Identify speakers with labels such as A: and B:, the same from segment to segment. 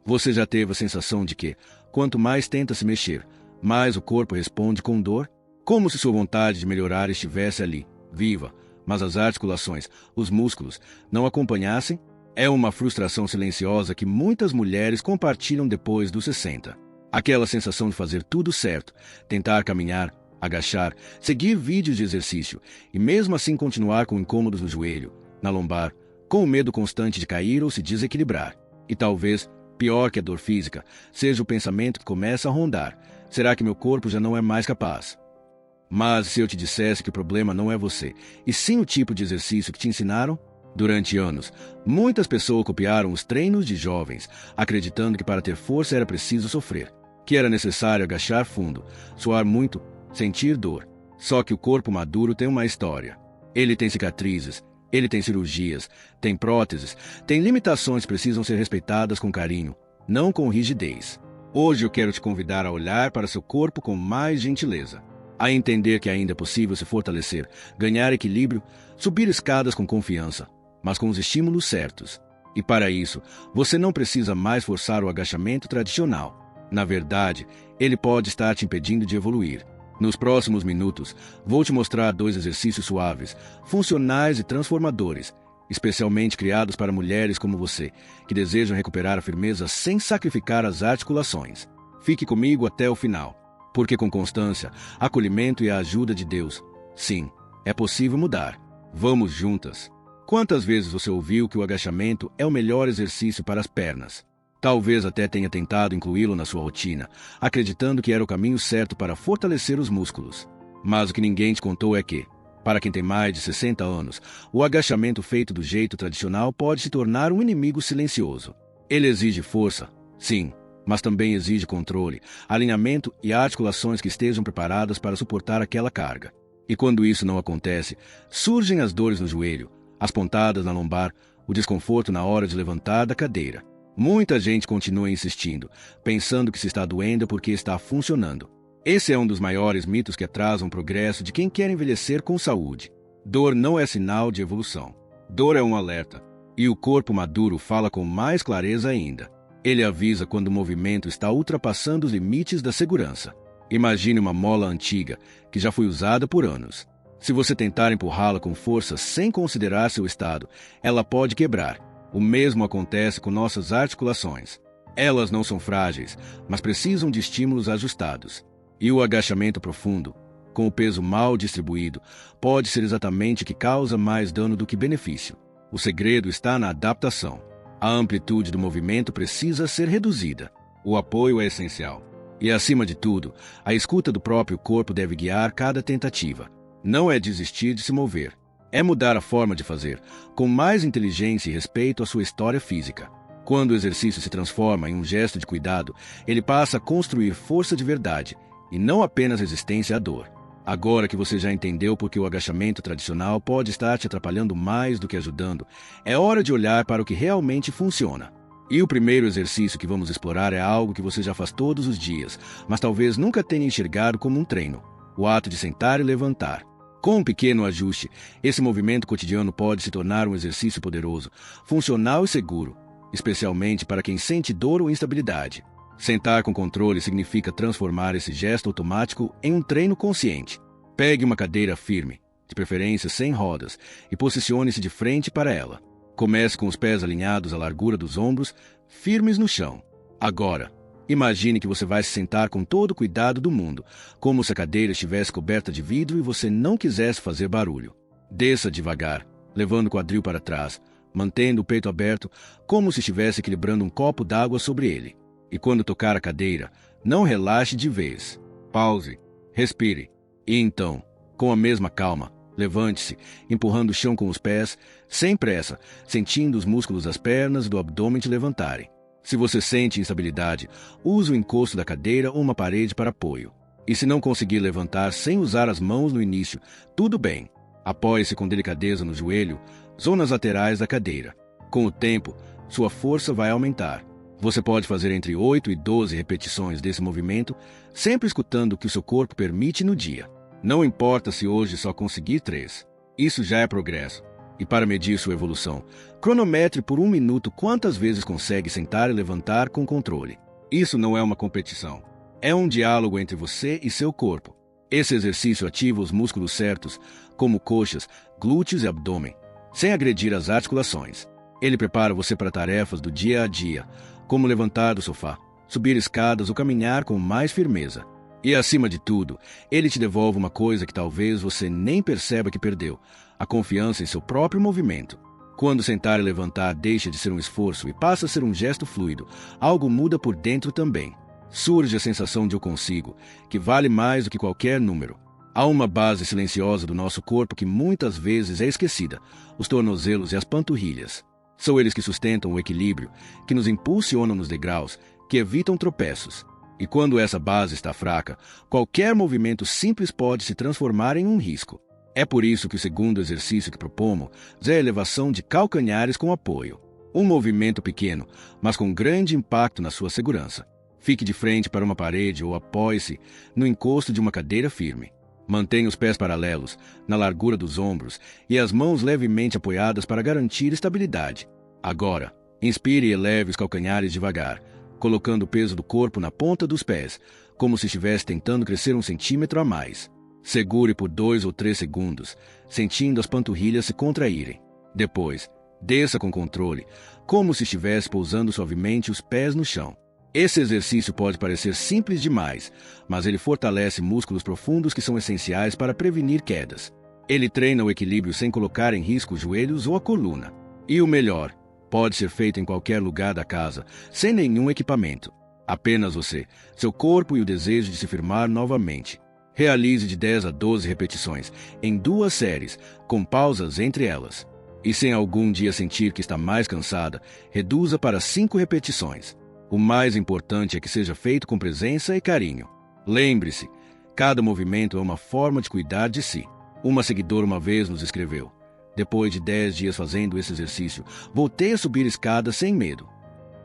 A: Você já teve a sensação de que, quanto mais tenta se mexer, mais o corpo responde com dor? Como se sua vontade de melhorar estivesse ali, viva, mas as articulações, os músculos, não acompanhassem? É uma frustração silenciosa que muitas mulheres compartilham depois dos 60. Aquela sensação de fazer tudo certo, tentar caminhar, agachar, seguir vídeos de exercício e mesmo assim continuar com incômodos no joelho, na lombar, com o medo constante de cair ou se desequilibrar. E talvez, pior que a dor física, seja o pensamento que começa a rondar: será que meu corpo já não é mais capaz? Mas se eu te dissesse que o problema não é você, e sim o tipo de exercício que te ensinaram? Durante anos, muitas pessoas copiaram os treinos de jovens, acreditando que para ter força era preciso sofrer, que era necessário agachar fundo, suar muito, sentir dor. Só que o corpo maduro tem uma história. Ele tem cicatrizes, ele tem cirurgias, tem próteses, tem limitações que precisam ser respeitadas com carinho, não com rigidez. Hoje eu quero te convidar a olhar para seu corpo com mais gentileza, a entender que ainda é possível se fortalecer, ganhar equilíbrio, subir escadas com confiança, mas com os estímulos certos. E para isso, você não precisa mais forçar o agachamento tradicional. Na verdade, ele pode estar te impedindo de evoluir. Nos próximos minutos, vou te mostrar 2 exercícios suaves, funcionais e transformadores, especialmente criados para mulheres como você, que desejam recuperar a firmeza sem sacrificar as articulações. Fique comigo até o final, porque com constância, acolhimento e a ajuda de Deus, sim, é possível mudar. Vamos juntas. Quantas vezes você ouviu que o agachamento é o melhor exercício para as pernas? Talvez até tenha tentado incluí-lo na sua rotina, acreditando que era o caminho certo para fortalecer os músculos. Mas o que ninguém te contou é que, para quem tem mais de 60 anos, o agachamento feito do jeito tradicional pode se tornar um inimigo silencioso. Ele exige força, sim, mas também exige controle, alinhamento e articulações que estejam preparadas para suportar aquela carga. E quando isso não acontece, surgem as dores no joelho, as pontadas na lombar, o desconforto na hora de levantar da cadeira. Muita gente continua insistindo, pensando que se está doendo porque está funcionando. Esse é um dos maiores mitos que atrasam o progresso de quem quer envelhecer com saúde. Dor não é sinal de evolução. Dor é um alerta. E o corpo maduro fala com mais clareza ainda. Ele avisa quando o movimento está ultrapassando os limites da segurança. Imagine uma mola antiga, que já foi usada por anos. Se você tentar empurrá-la com força sem considerar seu estado, ela pode quebrar. O mesmo acontece com nossas articulações. Elas não são frágeis, mas precisam de estímulos ajustados. E o agachamento profundo, com o peso mal distribuído, pode ser exatamente o que causa mais dano do que benefício. O segredo está na adaptação. A amplitude do movimento precisa ser reduzida. O apoio é essencial. E, acima de tudo, a escuta do próprio corpo deve guiar cada tentativa. Não é desistir de se mover. É mudar a forma de fazer, com mais inteligência e respeito à sua história física. Quando o exercício se transforma em um gesto de cuidado, ele passa a construir força de verdade, e não apenas resistência à dor. Agora que você já entendeu por que o agachamento tradicional pode estar te atrapalhando mais do que ajudando, é hora de olhar para o que realmente funciona. E o primeiro exercício que vamos explorar é algo que você já faz todos os dias, mas talvez nunca tenha enxergado como um treino: o ato de sentar e levantar. Com um pequeno ajuste, esse movimento cotidiano pode se tornar um exercício poderoso, funcional e seguro, especialmente para quem sente dor ou instabilidade. Sentar com controle significa transformar esse gesto automático em um treino consciente. Pegue uma cadeira firme, de preferência sem rodas, e posicione-se de frente para ela. Comece com os pés alinhados à largura dos ombros, firmes no chão. Agora, imagine que você vai se sentar com todo o cuidado do mundo, como se a cadeira estivesse coberta de vidro e você não quisesse fazer barulho. Desça devagar, levando o quadril para trás, mantendo o peito aberto, como se estivesse equilibrando um copo d'água sobre ele. E quando tocar a cadeira, não relaxe de vez. Pause, respire. E então, com a mesma calma, levante-se, empurrando o chão com os pés, sem pressa, sentindo os músculos das pernas e do abdômen te levantarem. Se você sente instabilidade, use o encosto da cadeira ou uma parede para apoio. E se não conseguir levantar sem usar as mãos no início, tudo bem. Apoie-se com delicadeza no joelho, zonas laterais da cadeira. Com o tempo, sua força vai aumentar. Você pode fazer entre 8 e 12 repetições desse movimento, sempre escutando o que o seu corpo permite no dia. Não importa se hoje só conseguir 3. Isso já é progresso. E para medir sua evolução, cronometre por 1 minuto quantas vezes consegue sentar e levantar com controle. Isso não é uma competição. É um diálogo entre você e seu corpo. Esse exercício ativa os músculos certos, como coxas, glúteos e abdômen, sem agredir as articulações. Ele prepara você para tarefas do dia a dia, como levantar do sofá, subir escadas ou caminhar com mais firmeza. E, acima de tudo, ele te devolve uma coisa que talvez você nem perceba que perdeu: a confiança em seu próprio movimento. Quando sentar e levantar deixa de ser um esforço e passa a ser um gesto fluido, algo muda por dentro também. Surge a sensação de eu consigo, que vale mais do que qualquer número. Há uma base silenciosa do nosso corpo que muitas vezes é esquecida: os tornozelos e as panturrilhas. São eles que sustentam o equilíbrio, que nos impulsionam nos degraus, que evitam tropeços. E quando essa base está fraca, qualquer movimento simples pode se transformar em um risco. É por isso que o segundo exercício que propomos é a elevação de calcanhares com apoio. Um movimento pequeno, mas com grande impacto na sua segurança. Fique de frente para uma parede ou apoie-se no encosto de uma cadeira firme. Mantenha os pés paralelos, na largura dos ombros, e as mãos levemente apoiadas para garantir estabilidade. Agora, inspire e eleve os calcanhares devagar, colocando o peso do corpo na ponta dos pés, como se estivesse tentando crescer 1 centímetro a mais. Segure por 2 ou 3 segundos, sentindo as panturrilhas se contraírem. Depois, desça com controle, como se estivesse pousando suavemente os pés no chão. Esse exercício pode parecer simples demais, mas ele fortalece músculos profundos que são essenciais para prevenir quedas. Ele treina o equilíbrio sem colocar em risco os joelhos ou a coluna. E o melhor, pode ser feito em qualquer lugar da casa, sem nenhum equipamento. Apenas você, seu corpo e o desejo de se firmar novamente. Realize de 10 a 12 repetições, em 2 séries, com pausas entre elas. E se em algum dia sentir que está mais cansada, reduza para 5 repetições. O mais importante é que seja feito com presença e carinho. Lembre-se, cada movimento é uma forma de cuidar de si. Uma seguidora uma vez nos escreveu: depois de 10 dias fazendo esse exercício, voltei a subir escadas sem medo.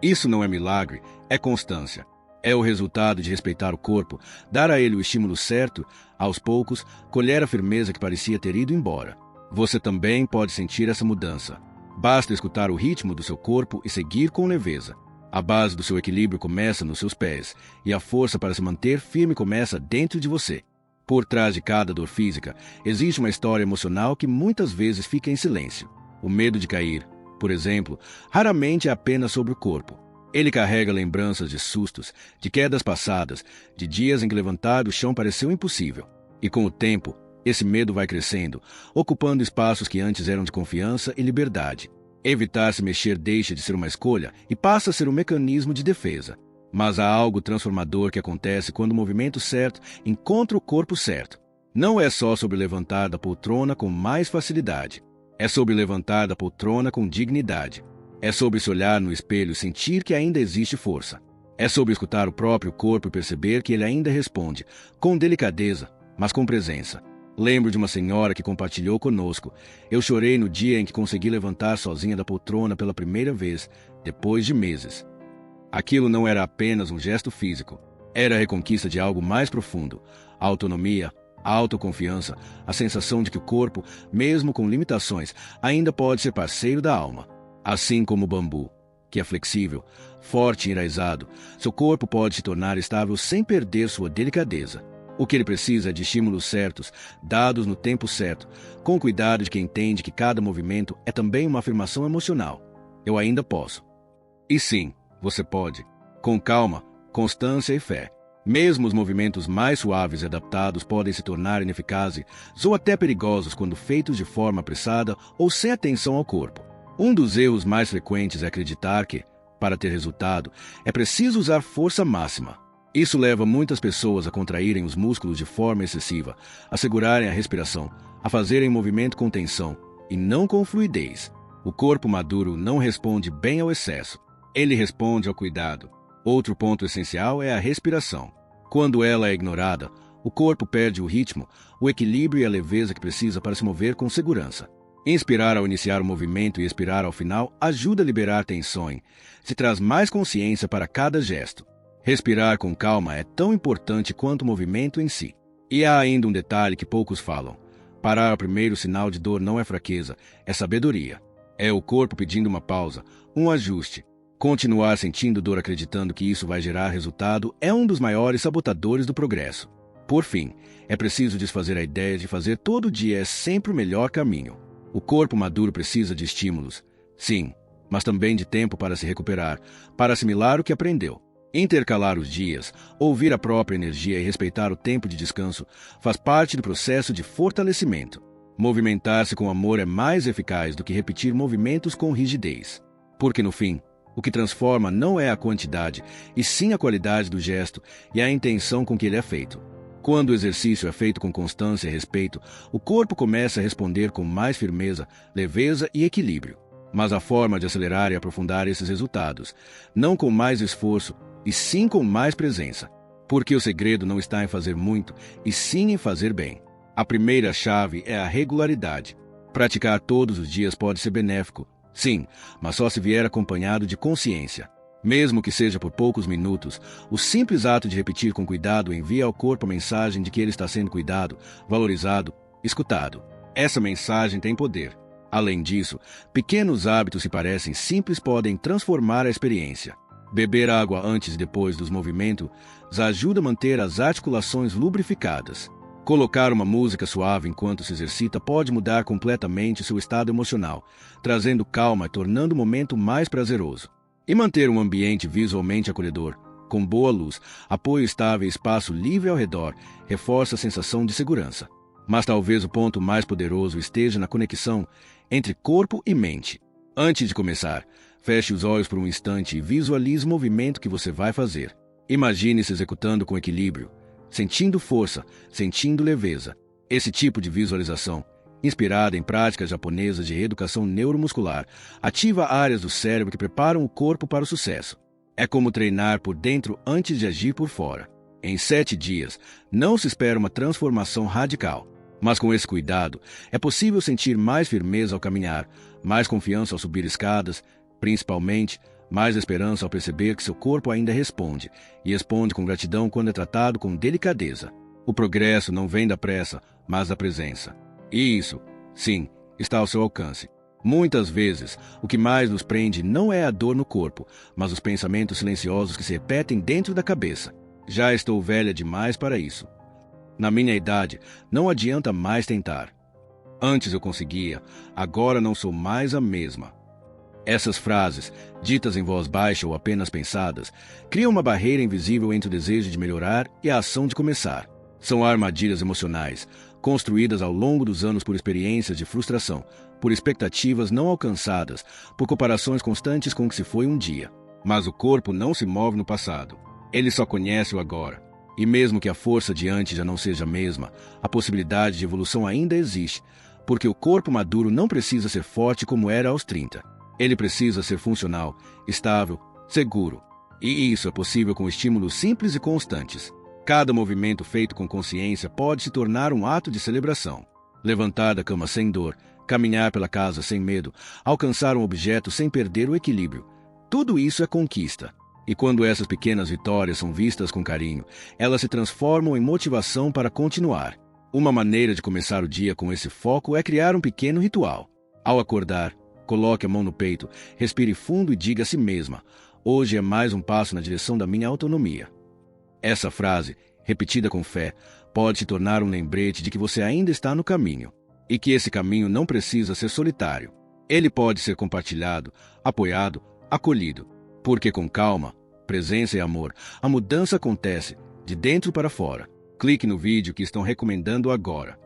A: Isso não é milagre, é constância. É o resultado de respeitar o corpo, dar a ele o estímulo certo, aos poucos, colher a firmeza que parecia ter ido embora. Você também pode sentir essa mudança. Basta escutar o ritmo do seu corpo e seguir com leveza. A base do seu equilíbrio começa nos seus pés, e a força para se manter firme começa dentro de você. Por trás de cada dor física, existe uma história emocional que muitas vezes fica em silêncio. O medo de cair, por exemplo, raramente é apenas sobre o corpo. Ele carrega lembranças de sustos, de quedas passadas, de dias em que levantar do chão pareceu impossível. E com o tempo, esse medo vai crescendo, ocupando espaços que antes eram de confiança e liberdade. Evitar se mexer deixa de ser uma escolha e passa a ser um mecanismo de defesa. Mas há algo transformador que acontece quando o movimento certo encontra o corpo certo. Não é só sobre levantar da poltrona com mais facilidade. É sobre levantar da poltrona com dignidade. É sobre se olhar no espelho e sentir que ainda existe força. É sobre escutar o próprio corpo e perceber que ele ainda responde, com delicadeza, mas com presença. Lembro de uma senhora que compartilhou conosco: eu chorei no dia em que consegui levantar sozinha da poltrona pela primeira vez, depois de meses. Aquilo não era apenas um gesto físico. Era a reconquista de algo mais profundo: a autonomia, a autoconfiança, a sensação de que o corpo, mesmo com limitações, ainda pode ser parceiro da alma. Assim como o bambu, que é flexível, forte e enraizado, seu corpo pode se tornar estável sem perder sua delicadeza. O que ele precisa é de estímulos certos, dados no tempo certo, com cuidado de quem entende que cada movimento é também uma afirmação emocional. Eu ainda posso. E sim, você pode. Com calma, constância e fé. Mesmo os movimentos mais suaves e adaptados podem se tornar ineficazes ou até perigosos quando feitos de forma apressada ou sem atenção ao corpo. Um dos erros mais frequentes é acreditar que, para ter resultado, é preciso usar força máxima. Isso leva muitas pessoas a contraírem os músculos de forma excessiva, a segurarem a respiração, a fazerem movimento com tensão e não com fluidez. O corpo maduro não responde bem ao excesso. Ele responde ao cuidado. Outro ponto essencial é a respiração. Quando ela é ignorada, o corpo perde o ritmo, o equilíbrio e a leveza que precisa para se mover com segurança. Inspirar ao iniciar o movimento e expirar ao final ajuda a liberar tensões, se traz mais consciência para cada gesto. Respirar com calma é tão importante quanto o movimento em si. E há ainda um detalhe que poucos falam. Parar ao primeiro sinal de dor não é fraqueza, é sabedoria. É o corpo pedindo uma pausa, um ajuste. Continuar sentindo dor acreditando que isso vai gerar resultado é um dos maiores sabotadores do progresso. Por fim, é preciso desfazer a ideia de fazer todo dia é sempre o melhor caminho. O corpo maduro precisa de estímulos, sim, mas também de tempo para se recuperar, para assimilar o que aprendeu. Intercalar os dias, ouvir a própria energia e respeitar o tempo de descanso faz parte do processo de fortalecimento. Movimentar-se com amor é mais eficaz do que repetir movimentos com rigidez. Porque no fim, o que transforma não é a quantidade, e sim a qualidade do gesto e a intenção com que ele é feito. Quando o exercício é feito com constância e respeito, o corpo começa a responder com mais firmeza, leveza e equilíbrio. Mas a forma de acelerar e aprofundar esses resultados, não com mais esforço, e sim com mais presença. Porque o segredo não está em fazer muito, e sim em fazer bem. A primeira chave é a regularidade. Praticar todos os dias pode ser benéfico, sim, mas só se vier acompanhado de consciência. Mesmo que seja por poucos minutos, o simples ato de repetir com cuidado envia ao corpo a mensagem de que ele está sendo cuidado, valorizado, escutado. Essa mensagem tem poder. Além disso, pequenos hábitos que parecem simples podem transformar a experiência. Beber água antes e depois dos movimentos ajuda a manter as articulações lubrificadas. Colocar uma música suave enquanto se exercita pode mudar completamente seu estado emocional, trazendo calma e tornando o momento mais prazeroso. E manter um ambiente visualmente acolhedor, com boa luz, apoio estável e espaço livre ao redor, reforça a sensação de segurança. Mas talvez o ponto mais poderoso esteja na conexão entre corpo e mente. Antes de começar, feche os olhos por um instante e visualize o movimento que você vai fazer. Imagine-se executando com equilíbrio, sentindo força, sentindo leveza. Esse tipo de visualização, inspirada em práticas japonesas de reeducação neuromuscular, ativa áreas do cérebro que preparam o corpo para o sucesso. É como treinar por dentro antes de agir por fora. Em 7 dias, não se espera uma transformação radical. Mas com esse cuidado, é possível sentir mais firmeza ao caminhar, mais confiança ao subir escadas, principalmente, mais esperança ao perceber que seu corpo ainda responde, e responde com gratidão quando é tratado com delicadeza. O progresso não vem da pressa, mas da presença. E isso, sim, está ao seu alcance. Muitas vezes, o que mais nos prende não é a dor no corpo, mas os pensamentos silenciosos que se repetem dentro da cabeça. Já estou velha demais para isso. Na minha idade, não adianta mais tentar. Antes eu conseguia, agora não sou mais a mesma. Essas frases, ditas em voz baixa ou apenas pensadas, criam uma barreira invisível entre o desejo de melhorar e a ação de começar. São armadilhas emocionais, construídas ao longo dos anos por experiências de frustração, por expectativas não alcançadas, por comparações constantes com o que se foi um dia. Mas o corpo não se move no passado. Ele só conhece o agora. E mesmo que a força de antes já não seja a mesma, a possibilidade de evolução ainda existe, porque o corpo maduro não precisa ser forte como era aos 30. Ele precisa ser funcional, estável, seguro. E isso é possível com estímulos simples e constantes. Cada movimento feito com consciência pode se tornar um ato de celebração. Levantar da cama sem dor, caminhar pela casa sem medo, alcançar um objeto sem perder o equilíbrio. Tudo isso é conquista. E quando essas pequenas vitórias são vistas com carinho, elas se transformam em motivação para continuar. Uma maneira de começar o dia com esse foco é criar um pequeno ritual. Ao acordar, coloque a mão no peito, respire fundo e diga a si mesma: hoje é mais um passo na direção da minha autonomia. Essa frase, repetida com fé, pode se tornar um lembrete de que você ainda está no caminho, e que esse caminho não precisa ser solitário. Ele pode ser compartilhado, apoiado, acolhido, porque com calma, presença e amor, a mudança acontece de dentro para fora. Clique no vídeo que estão recomendando agora.